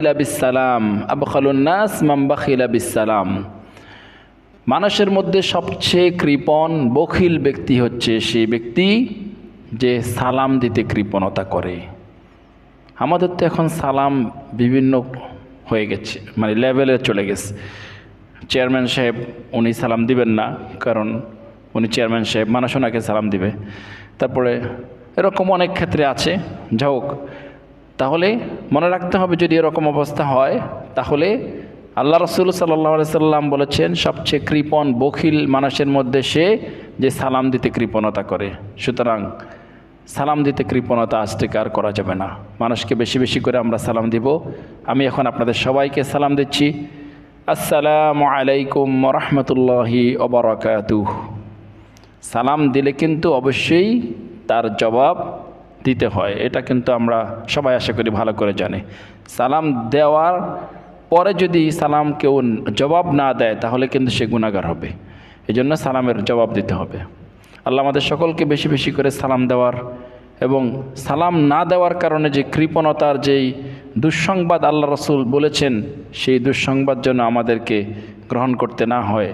বিসসালাম আবখালুন নাস মান বাখিলা বিসসালাম। মানুষের মধ্যে সবচেয়ে কৃপণ বখিল ব্যক্তি হচ্ছে সেই ব্যক্তি যে সালাম দিতে কৃপণতা করে। আমাদের তো এখন সালাম বিভিন্ন হয়ে গেছে, মানে লেভেলে চলে গেছে। চেয়ারম্যান সাহেব উনি সালাম দিবেন না, কারণ উনি চেয়ারম্যান সাহেব, মানুষ ওনাকে সালাম দিবে। তারপরে এরকম অনেক ক্ষেত্রে আছে। যাই হোক, তাহলে মনে রাখতে হবে যদি এরকম অবস্থা হয়, তাহলে আল্লাহ রসুল সাল্লাল্লাহু আলাইহি সাল্লাম বলেছেন সবচেয়ে কৃপণ বখিল মানুষের মধ্যে সে যে সালাম দিতে কৃপণতা করে। সুতরাং সালাম দিতে কৃপণতা আজ থেকে আর করা যাবে না। মানুষকে বেশি বেশি করে আমরা সালাম দিব। আমি এখন আপনাদের সবাইকে সালাম দিচ্ছি। আসসালামু আলাইকুম ওয়া রাহমাতুল্লাহি ওয়া বারাকাতুহু। সালাম দিলে কিন্তু অবশ্যই তার জবাব দিতে হয়, এটা কিন্তু আমরা সবাই আশা করি ভালো করে জানি। সালাম দেওয়ার পরে যদি সালাম কেউ জবাব না দেয় তাহলে কিন্তু সে গুনাহগার হবে। এই জন্য সালামের জবাব দিতে হবে। আল্লাহ আমাদের সকলকে বেশি বেশি করে সালাম দেওয়ার এবং সালাম না দেওয়ার কারণে যে কৃপণতার যেই দুঃসংবাদ আল্লাহ রসুল বলেছেন, সেই দুঃসংবাদ যেন আমাদেরকে গ্রহণ করতে না হয়